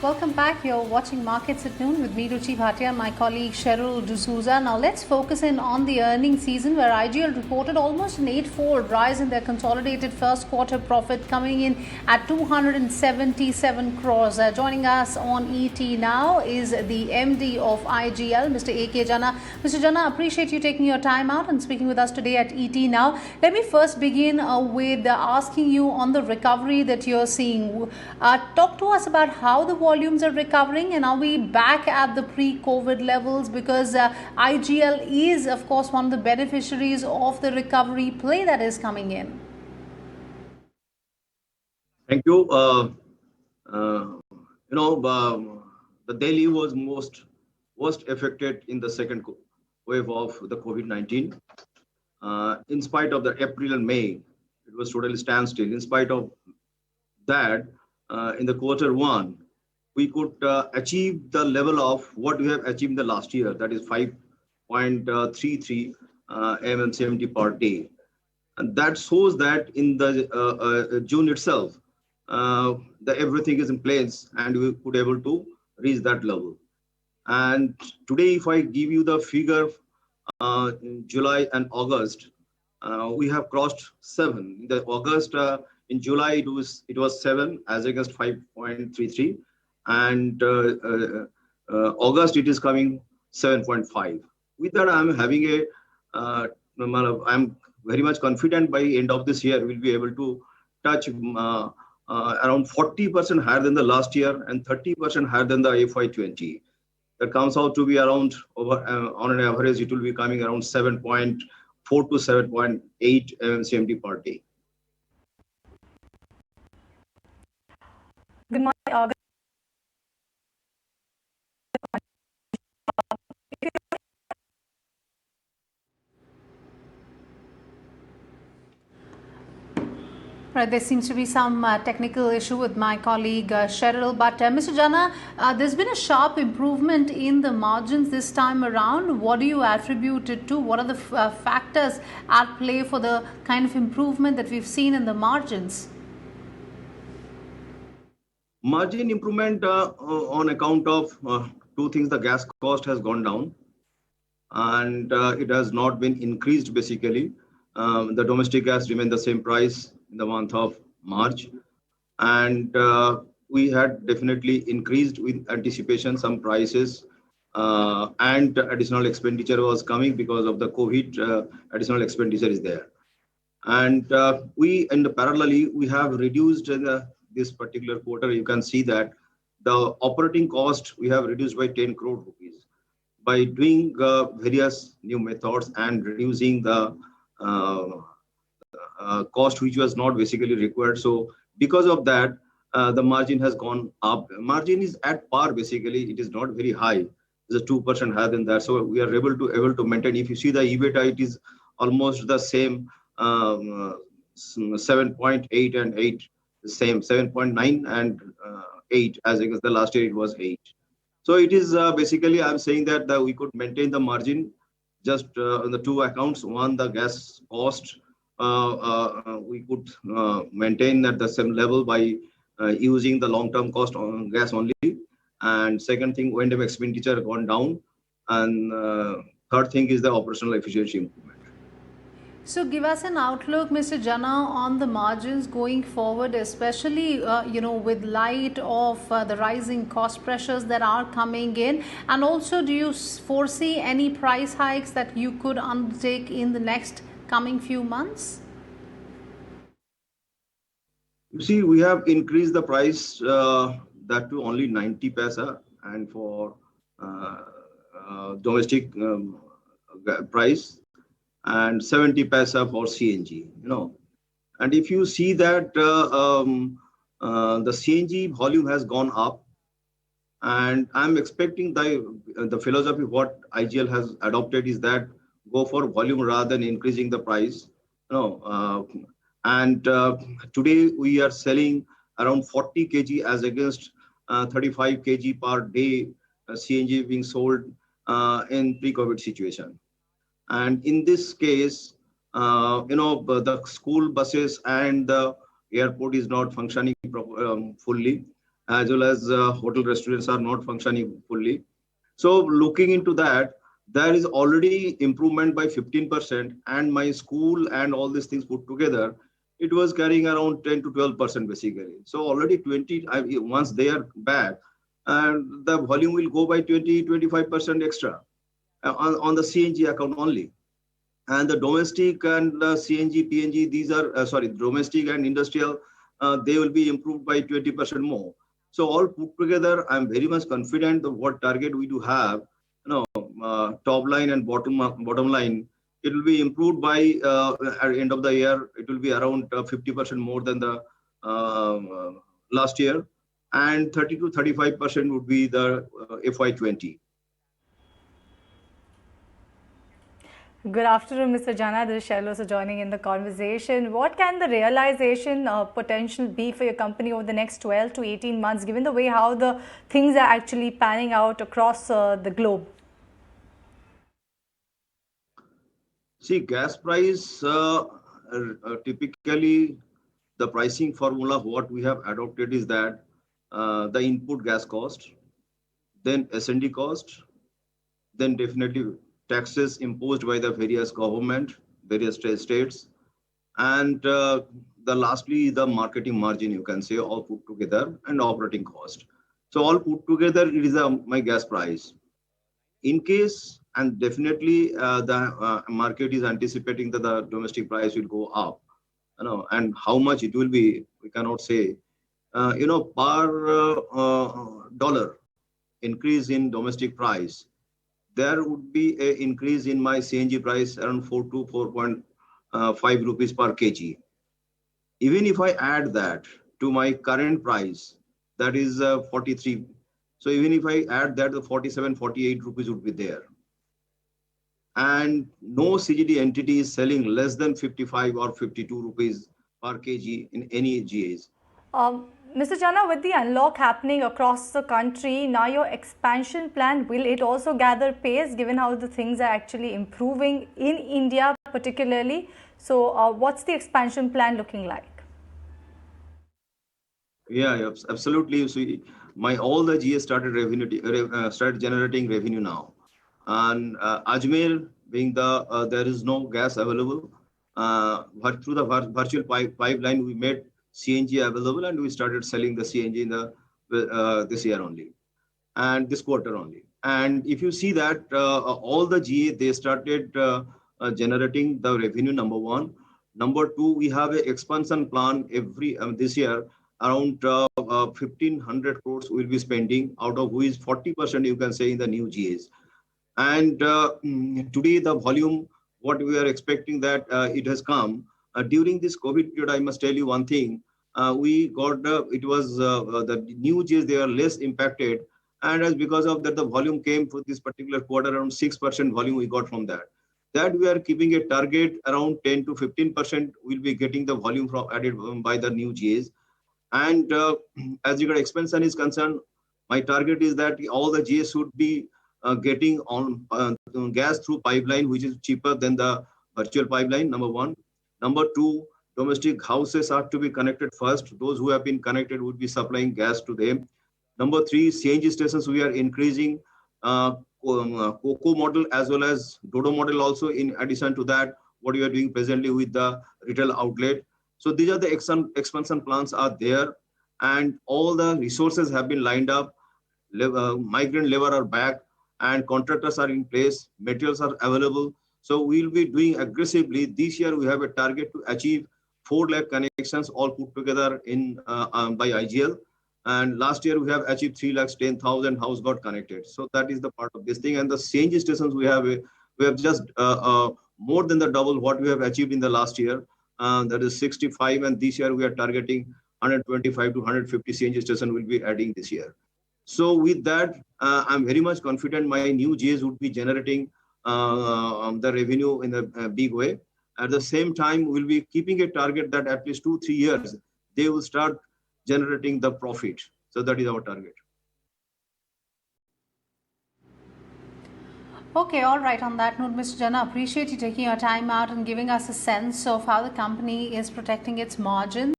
Welcome back. You're watching Markets at Noon with me, Ruchi Bhatia, and my colleague Cheryl D'Souza. Now let's focus in on the earnings season, where IGL reported almost an eightfold rise in their consolidated first quarter profit, coming in at 277 crores. Joining us on ET now is the MD of IGL, Mr. A.K. Jana. Mr. Jana, appreciate you taking your time out and speaking with us today at ET now. Let me first begin with asking you on the recovery that you're seeing. Talk to us about how the volumes are recovering, and are we back at the pre-COVID levels? Because IGL is, of course, one of the beneficiaries of the recovery play that is coming in. Thank you. The Delhi was worst affected in the second wave of the COVID-19. In spite of the April and May, it was totally standstill. In spite of that, in the quarter one, we could achieve the level of what we have achieved the last year, that is 5.33 mmCMD per day. And that shows that in the June itself, everything is in place and we could able to reach that level. And today, if I give you the figure in July and August, we have crossed 7. In the August, in July it was 7 as against 5.33, and August it is coming 7.5. With that, I'm having I'm very much confident by end of this year we'll be able to touch around 40% higher than the last year and 30% higher than the FY20. That comes out to be around on an average it will be coming around 7.4 to 7.8 mmCMD per day. Good morning, August. Right, there seems to be some technical issue with my colleague Cheryl, but Mr. Jana, there's been a sharp improvement in the margins this time around. What do you attribute it to? What are the factors at play for the kind of improvement that we've seen in the margins? Margin improvement on account of two things. The gas cost has gone down and it has not been increased basically. The domestic gas remained the same price in the month of March, and we had definitely increased with anticipation some prices, and additional expenditure was coming because of the COVID. Additional expenditure is there, and parallelly we have reduced this particular quarter. You can see that the operating cost we have reduced by 10 crore rupees by doing various new methods and reducing the cost which was not basically required. So because of that, the margin has gone up. Margin is at par basically. It is not very high. It's 2% higher than that. So we are able to maintain. If you see the EBITDA, it is almost the same, 7.8 and 8, the same 7.9 and 8 as against the last year it was 8. So it is basically I'm saying that we could maintain the margin just on the two accounts. One, the gas cost. We could maintain at the same level by using the long-term cost on gas only. And second thing, O&M expenditure gone down. And third thing is the operational efficiency improvement. So give us an outlook, Mr. Jana, on the margins going forward, especially with light of the rising cost pressures that are coming in. And also, do you foresee any price hikes that you could undertake in the next coming few months? You see, we have increased the price that to only 90 paisa, and for domestic price, and 70 paisa for CNG. And if you see that the CNG volume has gone up, and I'm expecting the philosophy what IGL has adopted is that go for volume rather than increasing the price. And today we are selling around 40 kg as against 35 kg per day CNG being sold in pre-COVID situation. And in this case, the school buses and the airport is not functioning fully. as well as hotel restaurants are not functioning fully. So looking into that, there is already improvement by 15%, and my school and all these things put together, it was carrying around 10 to 12% basically. So already 20, once they are back, and the volume will go by 20-25% extra on the CNG account only. And the domestic and CNG, PNG, these are, sorry, domestic and industrial, they will be improved by 20% more. So all put together, I'm very much confident of what target we do have, top line and bottom line, it will be improved by at the end of the year. It will be around 50% more than the last year, and 30 to 35% would be the FY20. Good afternoon, Mr. Jana. This is Shail also joining in the conversation. What can the realization potential be for your company over the next 12 to 18 months, given the way how the things are actually panning out across the globe? See, gas price, typically the pricing formula, what we have adopted is that the input gas cost, then S&D cost, then definitely taxes imposed by the various government, various states, and the lastly the marketing margin, you can say, all put together, and operating cost. So all put together, it is my gas price. In case, and definitely the market is anticipating that the domestic price will go up, and how much it will be, we cannot say. Per dollar increase in domestic price, there would be an increase in my CNG price around 4 to 4.5 rupees per kg. Even if I add that to my current price, that is 43. So even if I add that, the 47, 48 rupees would be there. And no CGD entity is selling less than 55 or 52 rupees per kg in any GAs. Mr. Jana, with the unlock happening across the country, now your expansion plan, will it also gather pace given how the things are actually improving in India particularly? So what's the expansion plan looking like? Yeah, absolutely. So all the GAs started started generating revenue now. And Ajmer being there is no gas available, but through the virtual pipeline, we made CNG available, and we started selling the CNG in the this year only, and this quarter only. And if you see that all the GA, they started generating the revenue, number one. Number two, we have an expansion plan every this year, around 1,500 crores we'll be spending, out of which 40% you can say in the new GAs. And today the volume, what we are expecting that it has come during this COVID period. I must tell you one thing. We got it was the new GAs, they are less impacted, and as because of that the volume came for this particular quarter, around 6% volume we got from that. That we are keeping a target around 10 to 15% will be getting the volume from added by the new GAs. And as regard expansion is concerned, my target is that all the GAs should be getting on gas through pipeline, which is cheaper than the virtual pipeline, number one. Number two, domestic houses are to be connected first. Those who have been connected would be supplying gas to them. Number three, CNG stations, we are increasing COCO model as well as Dodo model also, in addition to that, what we are doing presently with the retail outlet. So these are the expansion plans are there, and all the resources have been lined up. Migrant labor are back, and contractors are in place, materials are available. So we'll be doing aggressively. This year we have a target to achieve 4 lakh connections all put together in by IGL. And last year we have achieved 3,10,000 house got connected. So that is the part of this thing. And the CNG stations we have just more than the double what we have achieved in the last year. That is 65, and this year we are targeting 125 to 150 CNG stations will be adding this year. So with that, I'm very much confident my new GAs would be generating the revenue in a big way. At the same time, we'll be keeping a target that at least 2-3 years, they will start generating the profit. So that is our target. Okay, all right. On that note, Mr. Jana, appreciate you taking your time out and giving us a sense of how the company is protecting its margins.